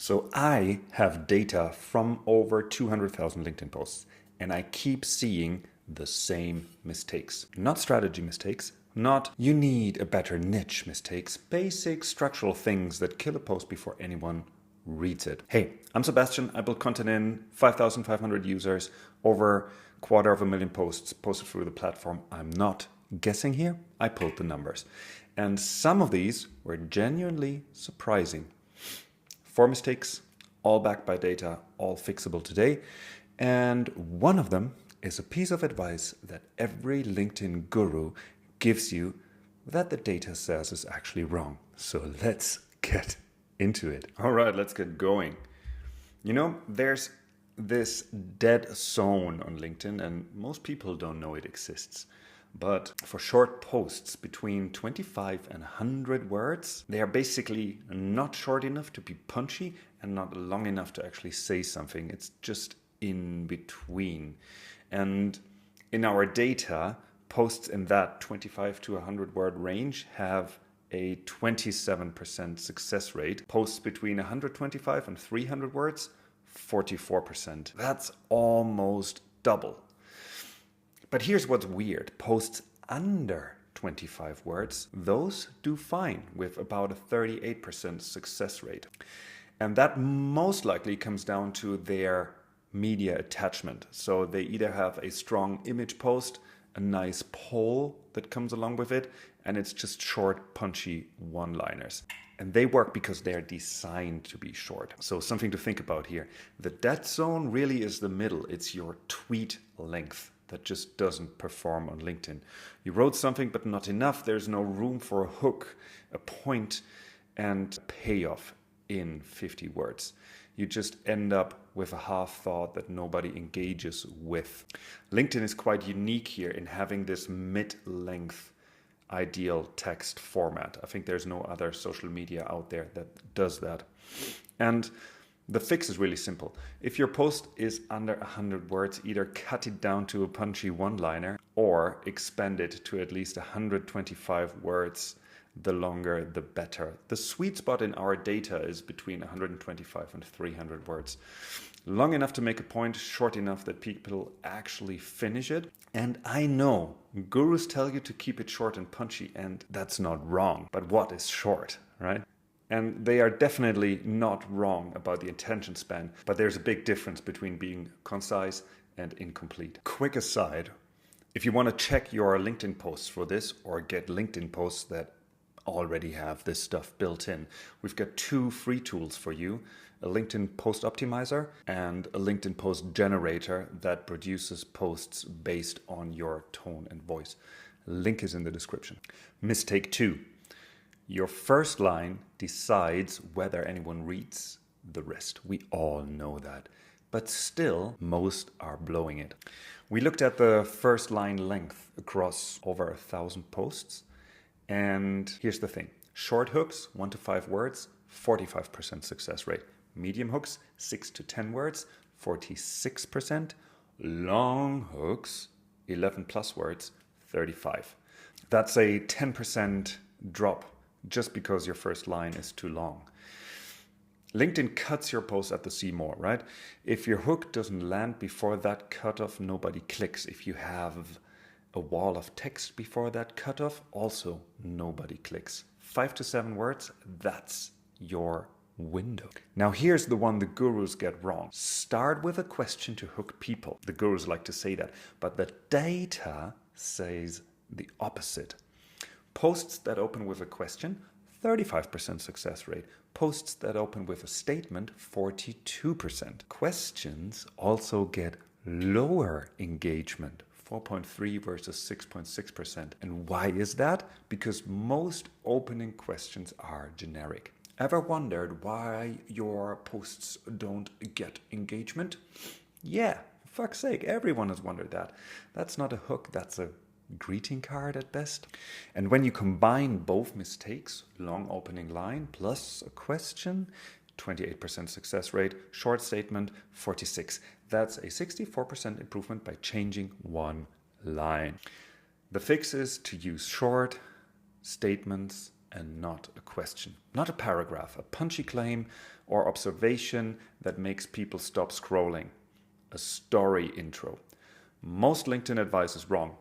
So I have data from over 200,000 LinkedIn posts, and I keep seeing the same mistakes. Not strategy mistakes, not you need a better niche mistakes, basic structural things that kill a post before anyone reads it. Hey, I'm Sebastian. I build content in 5,500 users, over 250,000 posts posted through the platform. I'm not guessing here. I pulled the numbers. And some of these were genuinely surprising. 4 mistakes, all backed by data, all fixable today. And one of them is a piece of advice that every LinkedIn guru gives you that the data says is actually wrong. So let's get into it. All right, let's get going. You know, there's this dead zone on LinkedIn, and most people don't know it exists. But for short posts between 25 and 100 words, they are basically not short enough to be punchy and not long enough to actually say something. It's just in between. And in our data, posts in that 25 to 100 word range have a 27% success rate. Posts between 125 and 300 words, 44%. That's almost double. But here's what's weird. Posts under 25 words, those do fine with about a 38% success rate. And that most likely comes down to their media attachment. So they either have a strong image post, a nice poll that comes along with it, and it's just short, punchy one-liners. And they work because they're designed to be short. So something to think about here. The dead zone really is the middle. It's your tweet length that just doesn't perform on LinkedIn. You wrote something, but not enough. There's no room for a hook, a point, and payoff in 50 words. You just end up with a half thought that nobody engages with. LinkedIn is quite unique here in having this mid-length ideal text format. I think there's no other social media out there that does that. And the fix is really simple. If your post is under 100 words, either cut it down to a punchy one-liner or expand it to at least 125 words. The longer, the better. The sweet spot in our data is between 125 and 300 words. Long enough to make a point, short enough that people actually finish it. And I know gurus tell you to keep it short and punchy, and that's not wrong. But what is short, right? And they are definitely not wrong about the attention span, but there's a big difference between being concise and incomplete. Quick aside, if you want to check your LinkedIn posts for this or get LinkedIn posts that already have this stuff built in, we've got 2 free tools for you, a LinkedIn post optimizer and a LinkedIn post generator that produces posts based on your tone and voice. Link is in the description. Mistake 2. Your first line decides whether anyone reads the rest. We all know that. But still, most are blowing it. We looked at the first line length across over 1,000 posts. And here's the thing. Short hooks, 1 to 5 words, 45% success rate. Medium hooks, 6 to 10 words, 46%. Long hooks, 11 plus words, 35. That's a 10% drop just because your first line is too long. LinkedIn cuts your post at the see more, right? If your hook doesn't land before that cutoff, nobody clicks. If you have a wall of text before that cutoff, also nobody clicks. 5 to 7 words, that's your window. Now here's the one the gurus get wrong. Start with a question to hook people. The gurus like to say that, but the data says the opposite. Posts that open with a question, 35% success rate. Posts that open with a statement, 42%. Questions also get lower engagement, 4.3 versus 6.6%. And why is that? Because most opening questions are generic. Ever wondered why your posts don't get engagement? Yeah, for fuck's sake, everyone has wondered that. That's not a hook, that's a greeting card at best. And when you combine both mistakes, long opening line plus a question, 28% success rate, short statement, 46. That's a 64% improvement by changing one line. The fix is to use short statements and not a question, not a paragraph. A punchy claim or observation that makes people stop scrolling. A story intro. Most LinkedIn advice is wrong.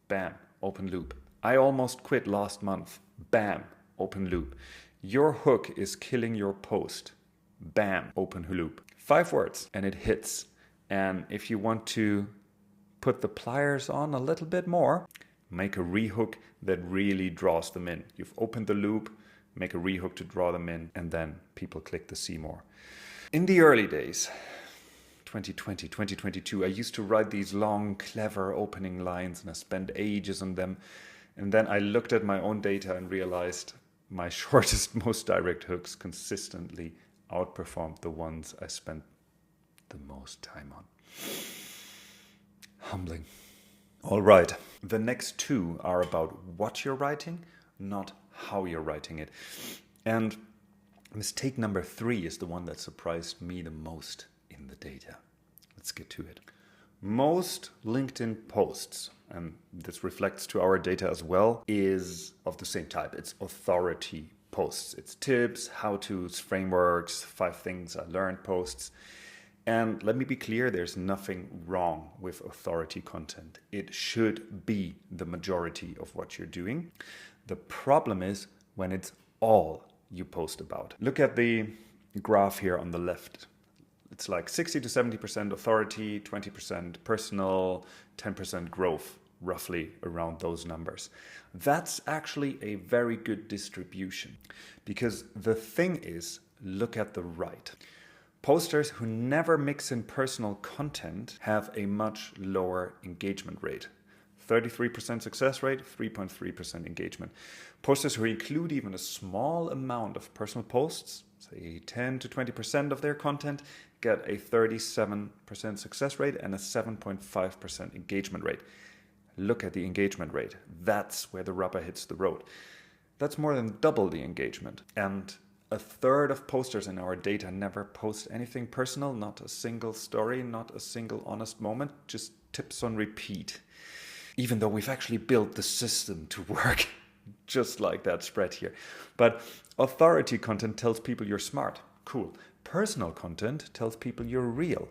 Bam, open loop. I almost quit last month. Bam, open loop. Your hook is killing your post. Bam, open loop. 5 words and it hits. And if you want to put the pliers on a little bit more, make a rehook that really draws them in. You've opened the loop, make a rehook to draw them in, and then people click to see more. In the early days, 2020, 2022, I used to write these long, clever opening lines and I spent ages on them. And then I looked at my own data and realized my shortest, most direct hooks consistently outperformed the ones I spent the most time on. Humbling. All right. The next 2 are about what you're writing, not how you're writing it. And mistake number 3 is the one that surprised me the most in the data. Let's get to it. Most LinkedIn posts, and this reflects to our data as well, is of the same type. It's authority posts. It's tips, how-tos, frameworks, 5 things I learned posts. And let me be clear, there's nothing wrong with authority content. It should be the majority of what you're doing. The problem is when it's all you post about. Look at the graph here on the left. It's like 60 to 70% authority, 20% personal, 10% growth, roughly around those numbers. That's actually a very good distribution because the thing is, look at the right. Posters who never mix in personal content have a much lower engagement rate. 33% success rate, 3.3% engagement. Posters who include even a small amount of personal posts, say 10 to 20% of their content, get a 37% success rate and a 7.5% engagement rate. Look at the engagement rate. That's where the rubber hits the road. That's more than double the engagement. And a third of posters in our data never post anything personal, not a single story, not a single honest moment, just tips on repeat. Even though we've actually built the system to work just like that spread here. But authority content tells people you're smart. Cool. Personal content tells people you're real.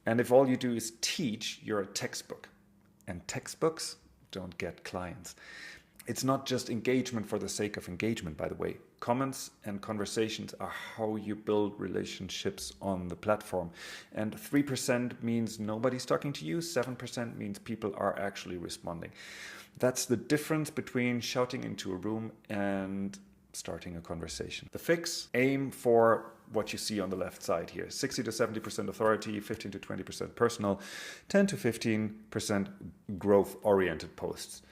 And if all you do is teach, you're a textbook. And textbooks don't get clients. It's not just engagement for the sake of engagement, by the way. Comments and conversations are how you build relationships on the platform. And 3% means nobody's talking to you, 7% means people are actually responding. That's the difference between shouting into a room and starting a conversation. The fix, aim for what you see on the left side here. 60 to 70% authority, 15 to 20% personal, 10 to 15% growth-oriented posts.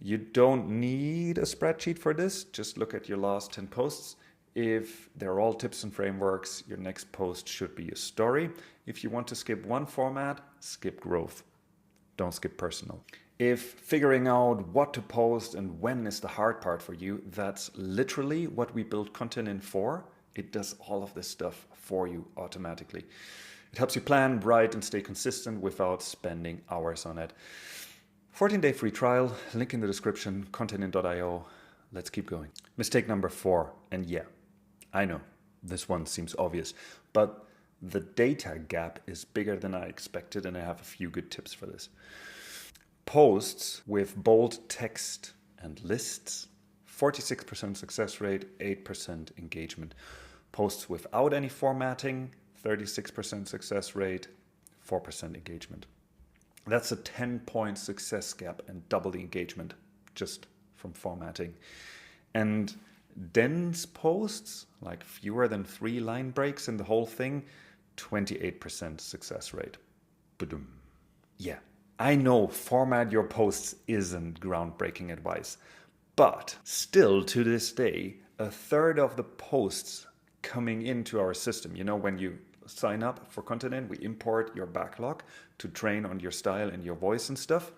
You don't need a spreadsheet for this. Just look at your last 10 posts. If they're all tips and frameworks, your next post should be a story. If you want to skip one format, skip growth. Don't skip personal. If figuring out what to post and when is the hard part for you, that's literally what we build content in for. It does all of this stuff for you automatically. It helps you plan, write, and stay consistent without spending hours on it. 14-day free trial, link in the description, contentin.io. Let's keep going. Mistake number 4, and yeah, I know, this one seems obvious, but the data gap is bigger than I expected, and I have a few good tips for this. Posts with bold text and lists, 46% success rate, 8% engagement. Posts without any formatting, 36% success rate, 4% engagement. That's a 10-point success gap and double the engagement just from formatting. And dense posts, like fewer than 3 line breaks in the whole thing, 28% success rate. Ba-dum. Yeah, I know format your posts isn't groundbreaking advice, but still to this day, a third of the posts coming into our system, you know, when you sign up for Contentin, we import your backlog to train on your style and your voice and stuff.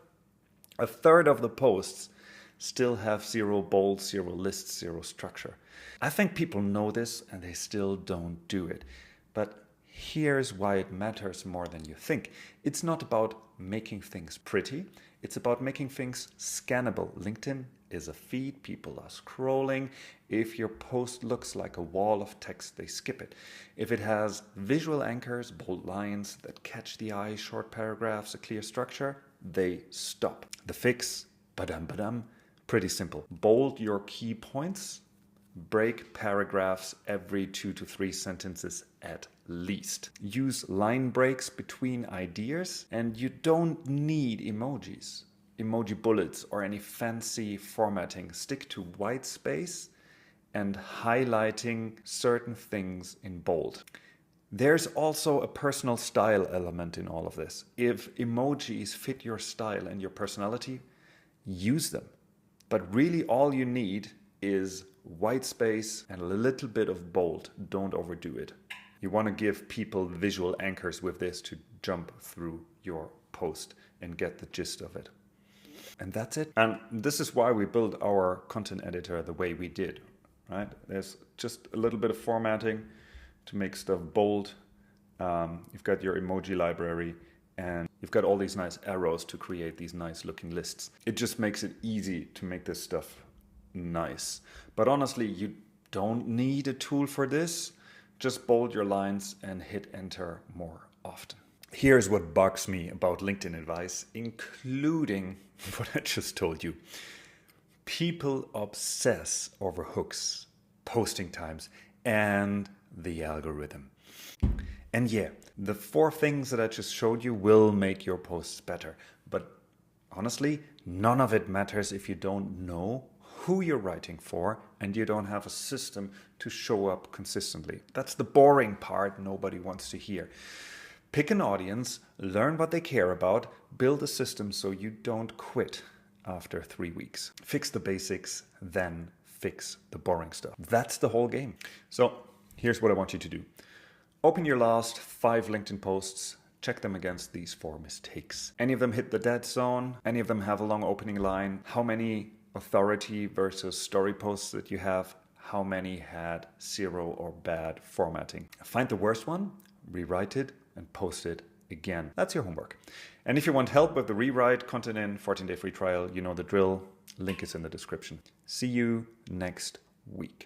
A third of the posts still have 0 bold, 0 lists, 0 structure. I think people know this and they still don't do it. But here's why it matters more than you think. It's not about making things pretty. It's about making things scannable. LinkedIn is a feed. People are scrolling. If your post looks like a wall of text, they skip it. If it has visual anchors, bold lines that catch the eye, short paragraphs, a clear structure, they stop. The fix, badam, pretty simple. Bold your key points. Break paragraphs every 2 to 3 sentences at least. Use line breaks between ideas, and you don't need emojis, emoji bullets, or any fancy formatting. Stick to white space and highlighting certain things in bold. There's also a personal style element in all of this. If emojis fit your style and your personality, use them. But really all you need is white space and a little bit of bold. Don't overdo it. You want to give people visual anchors with this to jump through your post and get the gist of it. And that's it. And this is why we built our content editor the way we did, right? There's just a little bit of formatting to make stuff bold. You've got your emoji library, and you've got all these nice arrows to create these nice looking lists. It just makes it easy to make this stuff nice. But honestly, you don't need a tool for this. Just bold your lines and hit enter more often. Here's what bugs me about LinkedIn advice, including what I just told you. People obsess over hooks, posting times, and the algorithm. And yeah, the 4 things that I just showed you will make your posts better. But honestly, none of it matters if you don't know who you're writing for and you don't have a system to show up consistently. That's the boring part nobody wants to hear. Pick an audience, learn what they care about, build a system so you don't quit after 3 weeks. Fix the basics, then fix the boring stuff. That's the whole game. So here's what I want you to do. Open your last 5 LinkedIn posts, check them against these 4 mistakes. Any of them hit the dead zone? Any of them have a long opening line? How many authority versus story posts that you have? How many had 0 or bad formatting? Find the worst one, rewrite it, and post it again. That's your homework. And if you want help with the rewrite, content in, 14-day free trial, you know the drill. Link is in the description. See you next week.